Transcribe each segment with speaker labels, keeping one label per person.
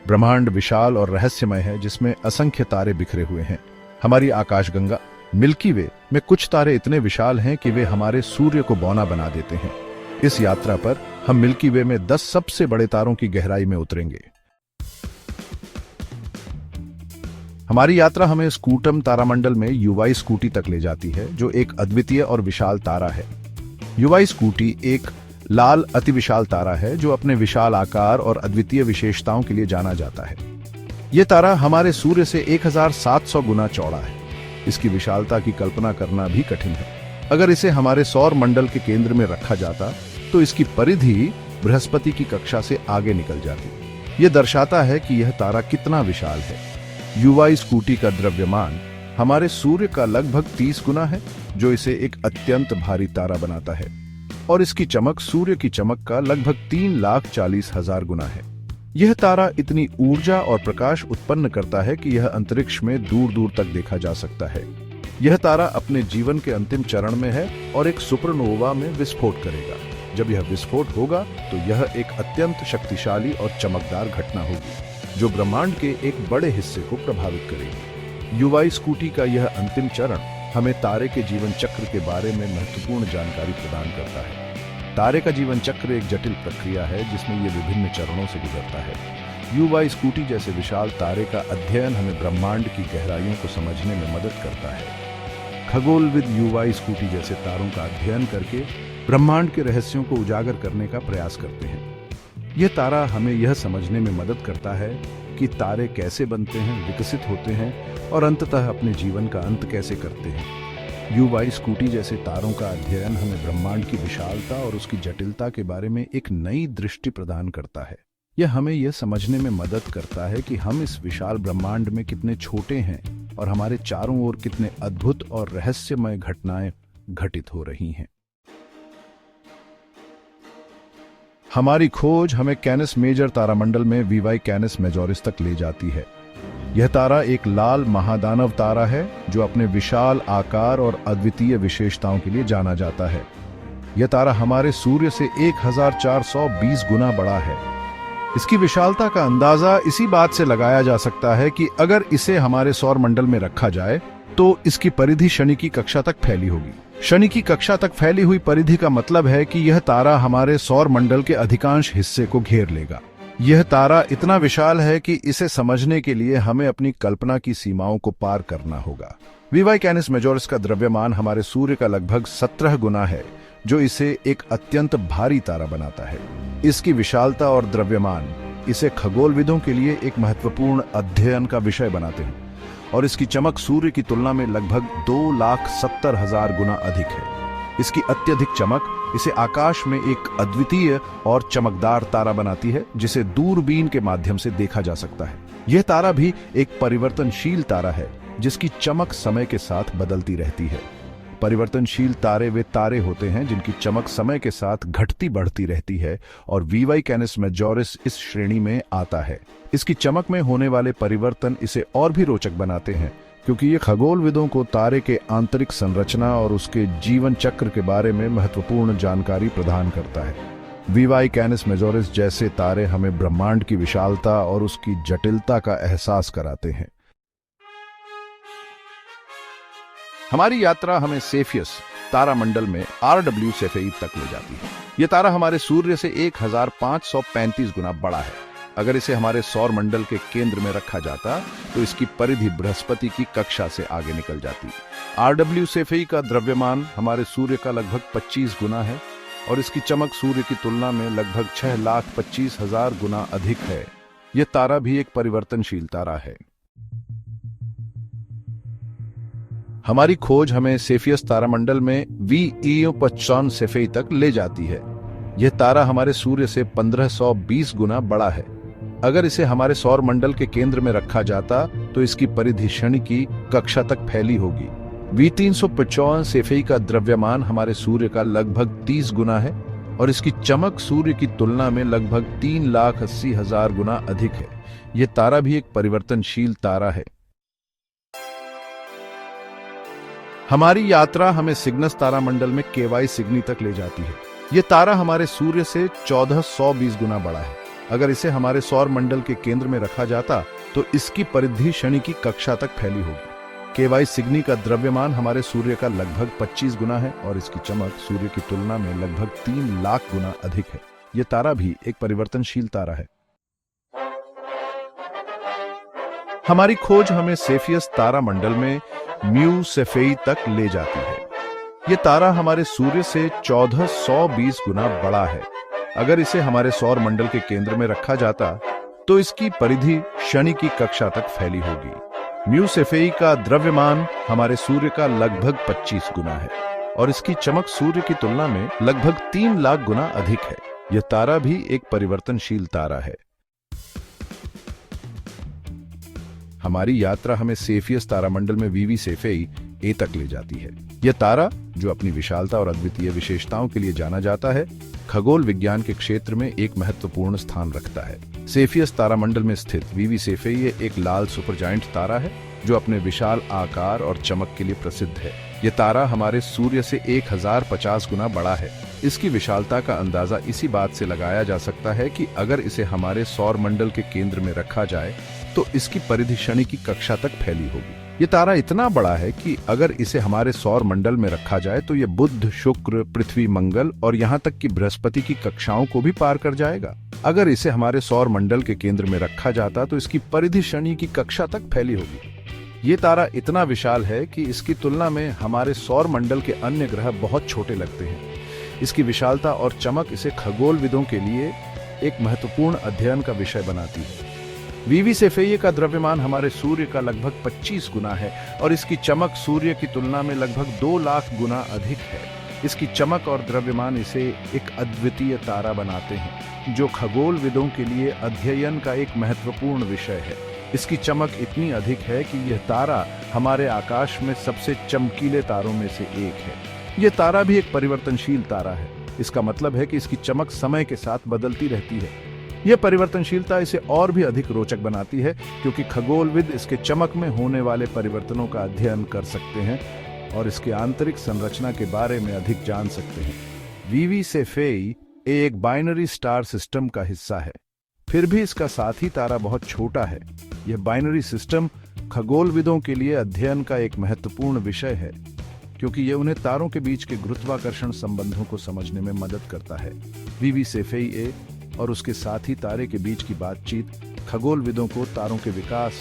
Speaker 1: ब्रह्मांड विशाल और रहस्यमय है, जिसमें असंख्य तारे बिखरे हुए हैं। हमारी आकाशगंगा मिल्की वे में कुछ तारे इतने विशाल हैं कि वे हमारे सूर्य को बौना बना देते हैं। इस यात्रा पर हम मिल्की वे में 10 सबसे बड़े तारों की गहराई में उतरेंगे। हमारी यात्रा हमें स्कूटम तारामंडल में युवाई स्कूटी तक ले जाती है, जो एक अद्वितीय और विशाल तारा है। युवाई स्कूटी एक लाल अति विशाल तारा है, जो अपने विशाल आकार और अद्वितीय विशेषताओं के लिए जाना जाता है। यह तारा हमारे सूर्य से 1700 गुना चौड़ा है। इसकी विशालता की कल्पना करना भी कठिन है। अगर इसे हमारे सौर मंडल के केंद्र में रखा जाता तो इसकी परिधि बृहस्पति की कक्षा से आगे निकल जाती। यह दर्शाता है कि यह तारा कितना विशाल है। युवाई स्कूटी का द्रव्यमान हमारे सूर्य का लगभग 30 गुना है, जो इसे एक अत्यंत भारी तारा बनाता है, और इसकी चमक सूर्य की चमक का लगभग 3,40,000 गुना है। यह तारा इतनी ऊर्जा और प्रकाश उत्पन्न करता है कि यह अंतरिक्ष में दूर दूर तक देखा जा सकता है। यह तारा अपने जीवन के अंतिम चरण में है और एक सुपरनोवा में विस्फोट करेगा। जब यह विस्फोट होगा तो यह एक अत्यंत शक्तिशाली और चमकदार घटना होगी, जो ब्रह्मांड के एक बड़े हिस्से को प्रभावित करेगी। युवाई स्कूटी का यह अंतिम चरण हमें तारे के जीवन चक्र के बारे में महत्वपूर्ण जानकारी प्रदान करता है। तारे का जीवन चक्र एक जटिल प्रक्रिया है, जिसमें यह विभिन्न चरणों से गुजरता है। युवाई स्कूटी जैसे विशाल तारे का अध्ययन हमें ब्रह्मांड की गहराइयों को समझने में मदद करता है। खगोलविद युवाई स्कूटी जैसे तारों का अध्ययन करके ब्रह्मांड के रहस्यों को उजागर करने का प्रयास करते हैं। यह तारा हमें यह समझने में मदद करता है कि तारे कैसे बनते हैं, विकसित होते हैं और अंततः अपने जीवन का अंत कैसे करते हैं। युवाई स्कूटी जैसे तारों का अध्ययन हमें ब्रह्मांड की विशालता और उसकी जटिलता के बारे में एक नई दृष्टि प्रदान करता है। यह हमें यह समझने में मदद करता है कि हम इस विशाल ब्रह्मांड में कितने छोटे हैं और हमारे चारों ओर कितने अद्भुत और रहस्यमय घटनाएं घटित हो रही हैं। हमारी खोज हमें कैनस मेजर तारामंडल में वीवाई कैनस मेजोरिस तक ले जाती है। यह तारा एक लाल महादानव तारा है, जो अपने विशाल आकार और अद्वितीय विशेषताओं के लिए जाना जाता है। यह तारा हमारे सूर्य से 1420 गुना बड़ा है। इसकी विशालता का अंदाजा इसी बात से लगाया जा सकता है कि अगर इसे हमारे सौर मंडल में रखा जाए तो इसकी परिधि शनि की कक्षा तक फैली होगी। शनि की कक्षा तक फैली हुई परिधि का मतलब है कि यह तारा हमारे सौर मंडल के अधिकांश हिस्से को घेर लेगा। यह तारा इतना विशाल है कि इसे समझने के लिए हमें अपनी कल्पना की सीमाओं को पार करना होगा। वीवाई कैनस मेजोरिस का द्रव्यमान हमारे सूर्य का लगभग 17 गुना है, जो इसे एक अत्यंत भारी तारा बनाता है। इसकी विशालता और द्रव्यमान इसे खगोलविदों के लिए एक महत्वपूर्ण अध्ययन का विषय बनाते हैं, और इसकी चमक सूर्य की तुलना में लगभग 2,70,000 गुना अधिक है। इसकी अत्यधिक चमक इसे आकाश में एक अद्वितीय और चमकदार तारा बनाती है, जिसे दूरबीन के माध्यम से देखा जा सकता है। यह तारा भी एक परिवर्तनशील तारा है, जिसकी चमक समय के साथ बदलती रहती है। परिवर्तनशील तारे वे तारे होते हैं जिनकी चमक समय के साथ घटती बढ़ती रहती है, और वीवाई कैनस मेजोरिस इस श्रेणी में आता है। इसकी चमक में होने वाले परिवर्तन इसे और भी रोचक बनाते हैं, क्योंकि ये खगोलविदों को तारे के आंतरिक संरचना और उसके जीवन चक्र के बारे में महत्वपूर्ण जानकारी प्रदान करता है। वीवाई कैनस मेजोरिस जैसे तारे हमें ब्रह्मांड की विशालता और उसकी जटिलता का एहसास कराते हैं। हमारी यात्रा हमें सेफियस तारामंडल में RW सेफेई तक ले जाती है। यह तारा हमारे सूर्य से 1535 गुना बड़ा है। अगर इसे हमारे सौर मंडल के केंद्र में रखा जाता तो इसकी परिधि बृहस्पति की कक्षा से आगे निकल जाती। RW सेफेई का द्रव्यमान हमारे सूर्य का लगभग 25 गुना है, और इसकी चमक सूर्य की तुलना में लगभग 6,25,000 गुना अधिक है। यह तारा भी एक परिवर्तनशील तारा है। हमारी खोज हमें सेफियस तारामंडल में VEO-55 सेफेई तक ले जाती है। यह तारा हमारे सूर्य से 1520 गुना बड़ा है। अगर इसे हमारे सौर मंडल के केंद्र में रखा जाता तो इसकी परिधि शनि की कक्षा तक फैली होगी। V355 सेफेई का द्रव्यमान हमारे सूर्य का लगभग 30 गुना है, और इसकी चमक सूर्य की तुलना में लगभग 3,80,000 गुना अधिक है। यह तारा भी एक परिवर्तनशील तारा है। हमारी यात्रा हमें सिग्नस तारामंडल में KY सिग्नी तक ले जाती है। यह तारा हमारे सूर्य से 1420 गुना बड़ा है। अगर इसे हमारे सौर मंडल के केंद्र में रखा जाता तो इसकी परिधि शनि की कक्षा तक फैली होगी। केवाई सिग्नी का द्रव्यमान हमारे सूर्य का लगभग 25 गुना है और इसकी चमक सूर्य की तुलना में लगभग 3 लाख गुना अधिक है। यह तारा भी एक परिवर्तनशील तारा है। हमारी खोज हमें सेफियस तारा मंडल में म्यू सेफेई तक ले जाती है। यह तारा हमारे सूर्य से 1420 गुना बड़ा है। अगर इसे हमारे सौर मंडल के केंद्र में रखा जाता तो इसकी परिधि शनि की कक्षा तक फैली होगी। म्यू सेफेई का द्रव्यमान हमारे सूर्य का लगभग 25 गुना है और इसकी चमक सूर्य की तुलना में लगभग 3 लाख गुना अधिक है। यह तारा भी एक परिवर्तनशील तारा है। हमारी यात्रा हमें सेफियस तारामंडल में वीवी सेफेई ए तक ले जाती है। यह तारा, जो अपनी विशालता और अद्वितीय विशेषताओं के लिए जाना जाता है, खगोल विज्ञान के क्षेत्र में एक महत्वपूर्ण स्थान रखता है। सेफियस तारामंडल में स्थित वीवी सेफेई एक लाल सुपरजायंट तारा है जो अपने विशाल आकार और चमक के लिए प्रसिद्ध है। यह तारा हमारे सूर्य से 1050 गुना बड़ा है। इसकी विशालता का अंदाजा इसी बात से लगाया जा सकता है कि अगर इसे हमारे सौर मंडल के केंद्र में रखा जाए तो इसकी परिधि शनि की कक्षा तक फैली होगी। यह तारा इतना बड़ा है कि अगर इसे हमारे सौर मंडल में रखा जाए तो यह बुध, शुक्र, पृथ्वी, मंगल और यहाँ तक कि बृहस्पति की कक्षाओं को भी पार कर जाएगा। अगर इसे हमारे सौर मंडल के केंद्र में रखा जाता तो इसकी परिधि शनि की कक्षा तक फैली होगी। ये तारा इतना विशाल है कि इसकी तुलना में हमारे सौर मंडल के अन्य ग्रह बहुत छोटे लगते हैं। इसकी विशालता और चमक इसे खगोलविदों के लिए एक महत्वपूर्ण अध्ययन का विषय बनाती है। वीवी सेफेई का द्रव्यमान हमारे सूर्य का लगभग 25 गुना है और इसकी चमक सूर्य की तुलना में लगभग 2 लाख गुना अधिक है। इसकी चमक और द्रव्यमान इसे एक अद्वितीय तारा बनाते हैं जो खगोलविदों के लिए अध्ययन का एक महत्वपूर्ण विषय है। इसकी चमक इतनी अधिक है कि यह तारा हमारे आकाश में सबसे चमकीले तारों में से एक है। यह तारा भी एक परिवर्तनशील तारा है। इसका मतलब है कि इसकी चमक समय के साथ बदलती रहती है। यह परिवर्तनशीलता इसे और भी अधिक रोचक बनाती है क्योंकि खगोलविद इसके चमक में होने वाले परिवर्तनों का अध्ययन कर सकते हैं और इसके आंतरिक संरचना के बारे में अधिक जान सकते हैं। वीवी सेफेई एक बाइनरी स्टार सिस्टम का हिस्सा है, फिर भी इसका साथी तारा बहुत छोटा है। यह बाइनरी सिस्टम खगोलविदों के लिए अध्ययन का एक महत्वपूर्ण विषय है क्योंकि यह उन्हें तारों के बीच के गुरुत्वाकर्षण संबंधों को समझने में मदद करता है। वीवी सेफेई ए और उसके साथी तारे के बीच की बातचीत खगोलविदों को तारों के विकास,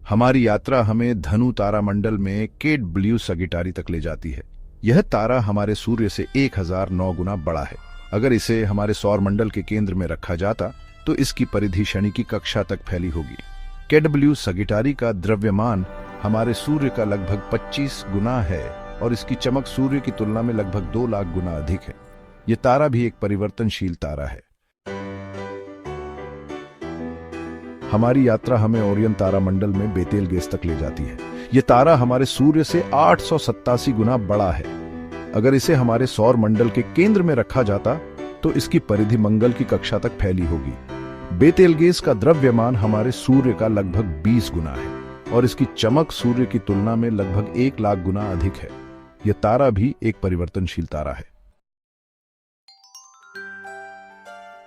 Speaker 1: हमारी यात्रा हमें धनु तारामंडल में केट ब्लू सगिटारी तक ले जाती है। यह तारा हमारे सूर्य से 1009 गुना बड़ा है। अगर इसे हमारे सौर मंडल के केंद्र में रखा जाता तो इसकी परिधि शनि की कक्षा तक फैली होगी। केट ब्लू सगिटारी का द्रव्यमान हमारे सूर्य का लगभग 25 गुना है और इसकी चमक सूर्य की तुलना में लगभग 2 लाख गुना अधिक है। यह तारा भी एक परिवर्तनशील तारा है। हमारी यात्रा हमें ओरियन तारामंडल में बेतेलगेस तक ले जाती है। यह तारा हमारे सूर्य से 887 गुना बड़ा है। अगर इसे हमारे सौर मंडल के केंद्र में रखा जाता तो इसकी परिधि मंगल की कक्षा तक फैली होगी। बेतेलगेस का द्रव्यमान हमारे सूर्य का लगभग 20 गुना है और इसकी चमक सूर्य की तुलना में लगभग 1 लाख गुना अधिक है। यह तारा भी एक परिवर्तनशील तारा है।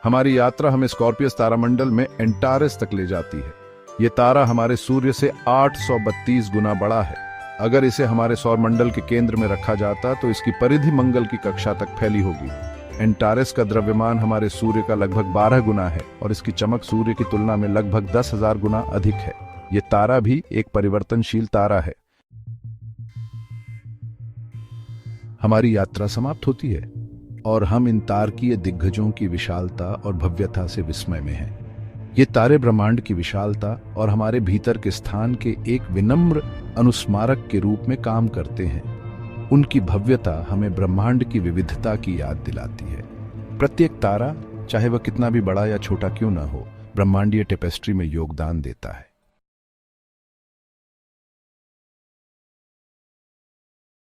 Speaker 1: हमारी यात्रा हमें स्कॉर्पियस तारामंडल में एंटारेस तक ले जाती है। यह तारा हमारे सूर्य से 832 गुना बड़ा है। अगर इसे हमारे सौर मंडल के केंद्र में रखा जाता तो इसकी परिधि मंगल की कक्षा तक फैली होगी। एंटारेस का द्रव्यमान हमारे सूर्य का लगभग 12 गुना है और इसकी चमक सूर्य की तुलना में लगभग 10,000 गुना अधिक है। यह तारा भी एक परिवर्तनशील तारा है। हमारी यात्रा समाप्त होती है और हम इन तारकीय दिग्गजों की विशालता और भव्यता से विस्मय में हैं। ये तारे ब्रह्मांड की विशालता और हमारे भीतर के स्थान के एक विनम्र अनुस्मारक के रूप में काम करते हैं। उनकी भव्यता हमें ब्रह्मांड की विविधता की याद दिलाती है। प्रत्येक तारा चाहे वह कितना भी बड़ा या छोटा क्यों न हो, ब्रह्मांडीय टेपेस्ट्री में योगदान देता है।